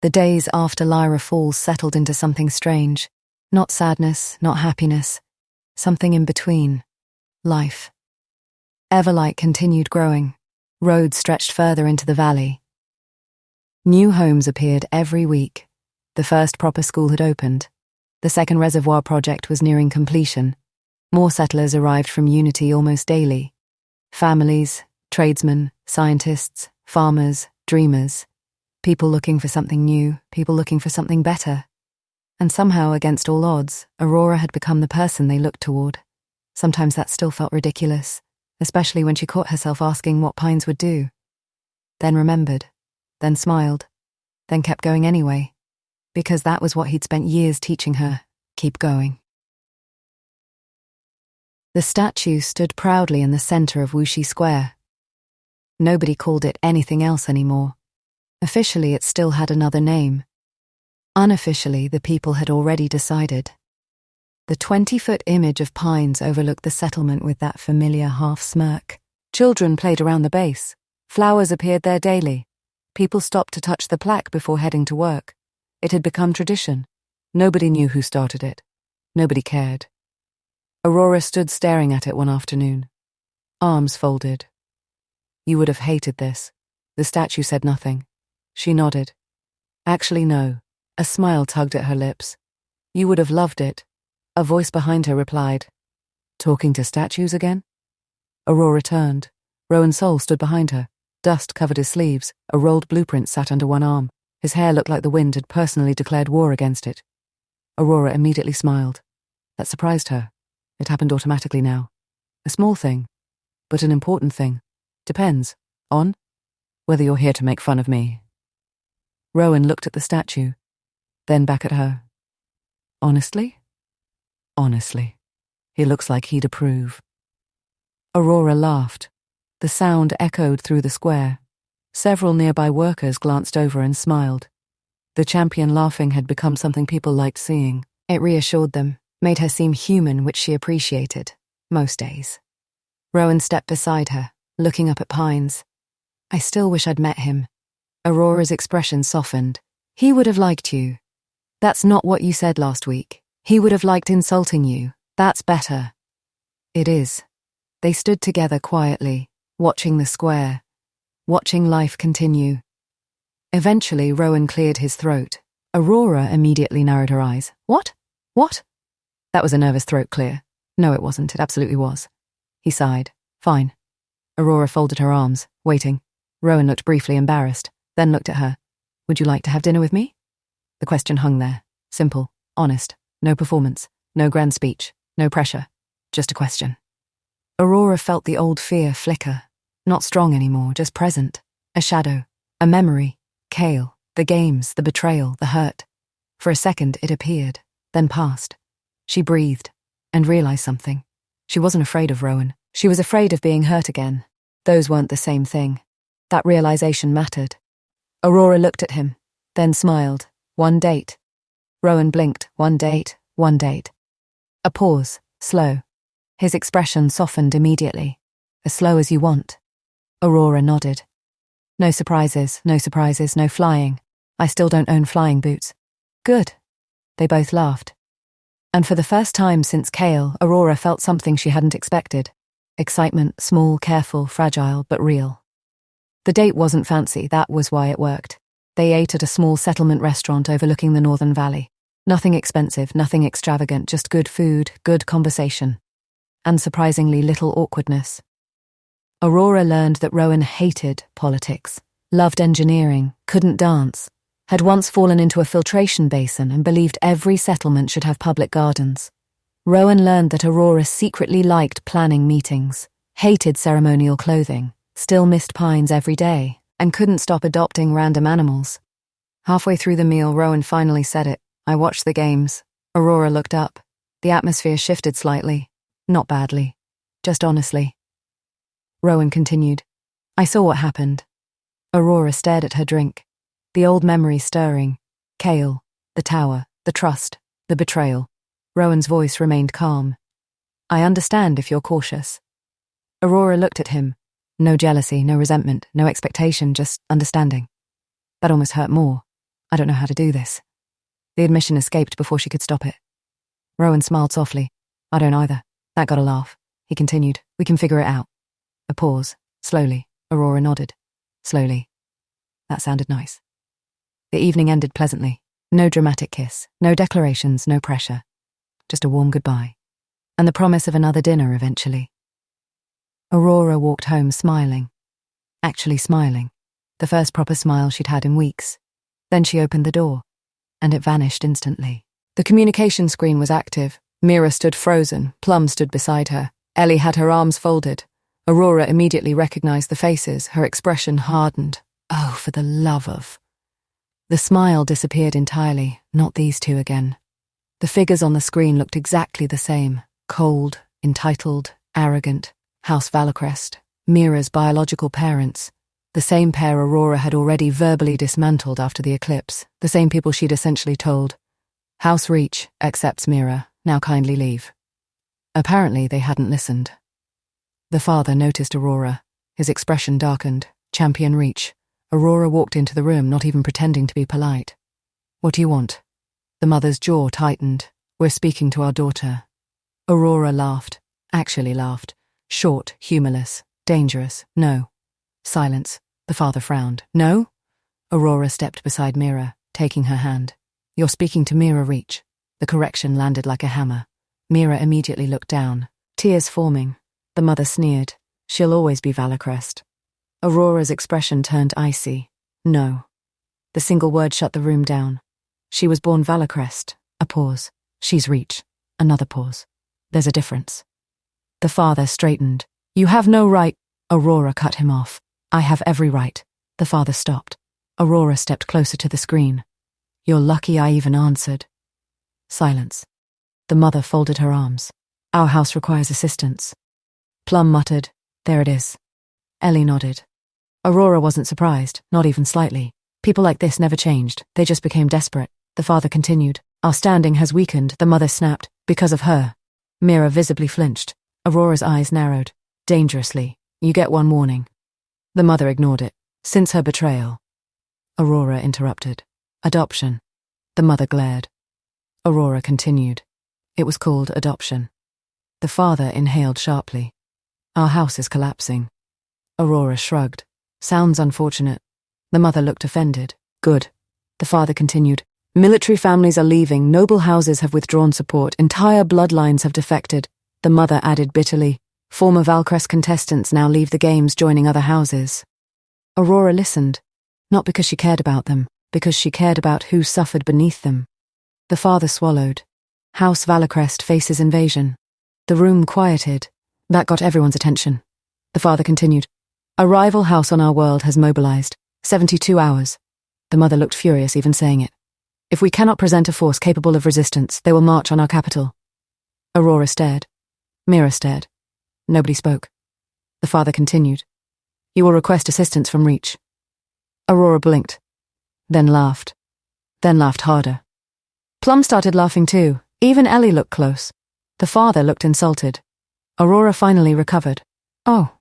The days after Lyra Falls settled into something strange. Not sadness, not happiness. Something in between. Life. Everlight continued growing. Roads stretched further into the valley. New homes appeared every week. The first proper school had opened. The second reservoir project was nearing completion. More settlers arrived from Unity almost daily. Families, tradesmen, scientists, farmers, dreamers. People looking for something new, people looking for something better. And somehow, against all odds, Aurora had become the person they looked toward. Sometimes that still felt ridiculous, especially when she caught herself asking what Pines would do. Then remembered, then smiled, then kept going anyway, because that was what he'd spent years teaching her: keep going. The statue stood proudly in the center of Wuxi Square. Nobody called it anything else anymore. Officially, it still had another name. Unofficially, the people had already decided. The 20-foot image of Pines overlooked the settlement with that familiar half-smirk. Children played around the base. Flowers appeared there daily. People stopped to touch the plaque before heading to work. It had become tradition. Nobody knew who started it. Nobody cared. Aurora stood staring at it one afternoon. Arms folded. You would have hated this. The statue said nothing. She nodded. Actually, no. A smile tugged at her lips. You would have loved it. A voice behind her replied. Talking to statues again? Aurora turned. Rowan Soul stood behind her. Dust covered his sleeves. A rolled blueprint sat under one arm. His hair looked like the wind had personally declared war against it. Aurora immediately smiled. That surprised her. It happened automatically now. A small thing, but an important thing. Depends on whether you're here to make fun of me. Rowan looked at the statue, then back at her. Honestly? Honestly. He looks like he'd approve. Aurora laughed. The sound echoed through the square. Several nearby workers glanced over and smiled. The champion laughing had become something people liked seeing. It reassured them, made her seem human, which she appreciated, most days. Rowan stepped beside her, looking up at Pines. I still wish I'd met him. Aurora's expression softened. He would have liked you. That's not what you said last week. He would have liked insulting you. That's better. It is. They stood together quietly, watching the square, watching life continue. Eventually, Rowan cleared his throat. Aurora immediately narrowed her eyes. What? What? That was a nervous throat clear. No, it wasn't. It absolutely was. He sighed. Fine. Aurora folded her arms, waiting. Rowan looked briefly embarrassed, then looked at her. Would you like to have dinner with me? The question hung there. Simple, honest, no performance, no grand speech, no pressure. Just a question. Aurora felt the old fear flicker. Not strong anymore, just present. A shadow, a memory. Kale, the games, the betrayal, the hurt. For a second it appeared, then passed. She breathed, and realized something. She wasn't afraid of Rowan. She was afraid of being hurt again. Those weren't the same thing. That realization mattered. Aurora looked at him, then smiled. One date. Rowan blinked. One date, one date. A pause, slow. His expression softened immediately. As slow as you want. Aurora nodded. No surprises, no flying. I still don't own flying boots. Good. They both laughed. And for the first time since Kale, Aurora felt something she hadn't expected. Excitement, small, careful, fragile, but real. The date wasn't fancy, that was why it worked. They ate at a small settlement restaurant overlooking the Northern Valley. Nothing expensive, nothing extravagant, just good food, good conversation. And surprisingly little awkwardness. Aurora learned that Rowan hated politics, loved engineering, couldn't dance, had once fallen into a filtration basin and believed every settlement should have public gardens. Rowan learned that Aurora secretly liked planning meetings, hated ceremonial clothing, still missed Pines every day, and couldn't stop adopting random animals. Halfway through the meal, Rowan finally said it. I watched the games. Aurora looked up. The atmosphere shifted slightly. Not badly. Just honestly. Rowan continued. I saw what happened. Aurora stared at her drink. The old memory stirring. Kale, the tower, the trust, the betrayal. Rowan's voice remained calm. I understand if you're cautious. Aurora looked at him. No jealousy, no resentment, no expectation, just understanding. That almost hurt more. I don't know how to do this. The admission escaped before she could stop it. Rowan smiled softly. I don't either. That got a laugh. He continued, we can figure it out. A pause. Slowly. Aurora nodded. Slowly. That sounded nice. The evening ended pleasantly. No dramatic kiss, no declarations, no pressure. Just a warm goodbye. And the promise of another dinner eventually. Aurora walked home smiling. Actually smiling. The first proper smile she'd had in weeks. Then she opened the door, and it vanished instantly. The communication screen was active. Mira stood frozen. Plum stood beside her. Ellie had her arms folded. Aurora immediately recognized the faces. Her expression hardened. Oh, for the love of... The smile disappeared entirely, not these two again. The figures on the screen looked exactly the same. Cold, entitled, arrogant. House Valacrest. Mira's biological parents. The same pair Aurora had already verbally dismantled after the eclipse. The same people she'd essentially told, House Reach accepts Mira, now kindly leave. Apparently they hadn't listened. The father noticed Aurora. His expression darkened. Champion Reach. Aurora walked into the room, not even pretending to be polite. What do you want? The mother's jaw tightened. We're speaking to our daughter. Aurora laughed. Actually laughed. Short, humorless, dangerous. No. Silence. The father frowned. No? Aurora stepped beside Mira, taking her hand. You're speaking to Mira Reach. The correction landed like a hammer. Mira immediately looked down. Tears forming. The mother sneered. She'll always be Valacrest. Aurora's expression turned icy. No. The single word shut the room down. She was born Valacrest. A pause. She's Reach. Another pause. There's a difference. The father straightened. You have no right. Aurora cut him off. I have every right. The father stopped. Aurora stepped closer to the screen. You're lucky I even answered. Silence. The mother folded her arms. Our house requires assistance. Plum muttered, there it is. Ellie nodded. Aurora wasn't surprised, not even slightly. People like this never changed, they just became desperate. The father continued. Our standing has weakened, the mother snapped. Because of her. Mira visibly flinched. Aurora's eyes narrowed. Dangerously. You get one warning. The mother ignored it. Since her betrayal. Aurora interrupted. Adoption. The mother glared. Aurora continued. It was called adoption. The father inhaled sharply. Our house is collapsing. Aurora shrugged. Sounds unfortunate. The mother looked offended. Good. The father continued. Military families are leaving, noble houses have withdrawn support, entire bloodlines have defected. The mother added bitterly. Former Valcrest contestants now leave the games, joining other houses. Aurora listened, not because she cared about them, because she cared about who suffered beneath them. The father swallowed. House Valacrest faces invasion. The room quieted. That got everyone's attention. The father continued. A rival house on our world has mobilized. 72 hours. The mother looked furious even saying it. If we cannot present a force capable of resistance, they will march on our capital. Aurora stared. Mira stared. Nobody spoke. The father continued. You will request assistance from Reach. Aurora blinked. Then laughed. Then laughed harder. Plum started laughing too. Even Ellie looked close. The father looked insulted. Aurora finally recovered. Oh.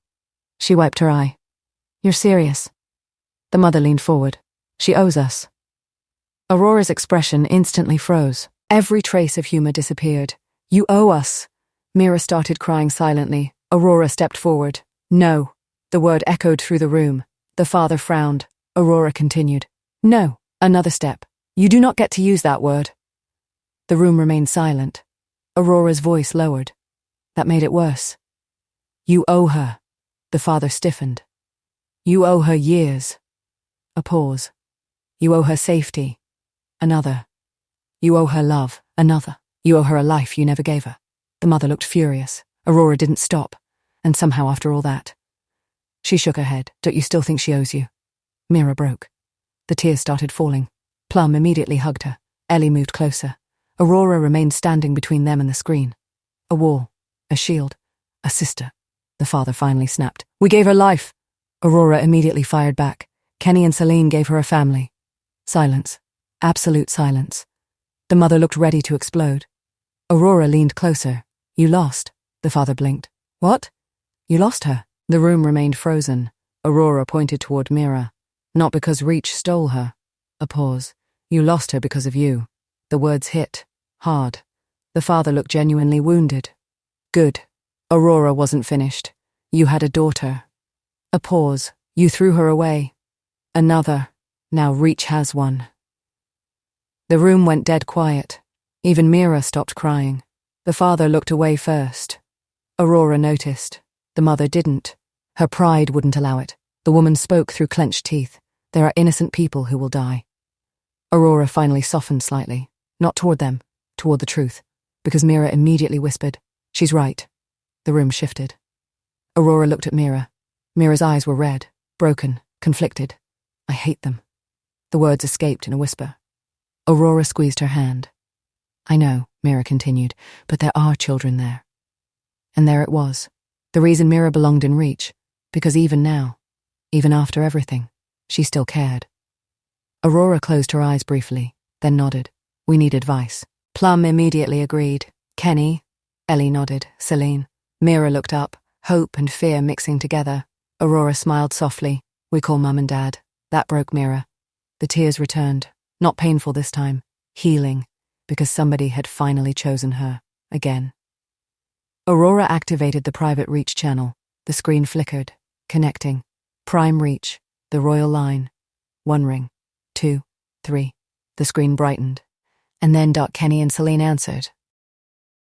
She wiped her eye. You're serious. The mother leaned forward. She owes us. Aurora's expression instantly froze. Every trace of humor disappeared. You owe us. Mira started crying silently. Aurora stepped forward. No. The word echoed through the room. The father frowned. Aurora continued. No. Another step. You do not get to use that word. The room remained silent. Aurora's voice lowered. That made it worse. You owe her. The father stiffened. You owe her years. A pause. You owe her safety. Another. You owe her love. Another. You owe her a life you never gave her. The mother looked furious. Aurora didn't stop. And somehow after all that. She shook her head. Don't you still think she owes you? Mira broke. The tears started falling. Plum immediately hugged her. Ellie moved closer. Aurora remained standing between them and the screen. A wall. A shield. A sister. The father finally snapped. We gave her life. Aurora immediately fired back. Kenny and Celine gave her a family. Silence. Absolute silence. The mother looked ready to explode. Aurora leaned closer. You lost. The father blinked. What? You lost her. The room remained frozen. Aurora pointed toward Mira. Not because Reach stole her. A pause. You lost her because of you. The words hit hard. The father looked genuinely wounded. Good. Aurora wasn't finished. You had a daughter. A pause. You threw her away. Another. Now Reach has one. The room went dead quiet. Even Mira stopped crying. The father looked away first. Aurora noticed. The mother didn't. Her pride wouldn't allow it. The woman spoke through clenched teeth. There are innocent people who will die. Aurora finally softened slightly. Not toward them, toward the truth. Because Mira immediately whispered, "She's right." The room shifted. Aurora looked at Mira. Mira's eyes were red, broken, conflicted. "I hate them." The words escaped in a whisper. Aurora squeezed her hand. "I know," Mira continued, "but there are children there." And there it was. The reason Mira belonged in Reach. Because even now, even after everything, she still cared. Aurora closed her eyes briefly, then nodded. "We need advice." Plum immediately agreed. "Kenny?" Ellie nodded. "Celine." Mira looked up, hope and fear mixing together. Aurora smiled softly. "We call Mum and Dad." That broke Mira. The tears returned. Not painful this time. Healing. Because somebody had finally chosen her. Again. Aurora activated the private Reach channel. The screen flickered. Connecting. Prime Reach. The royal line. 1 ring. 2. 3. The screen brightened. And then Kenny and Celine answered.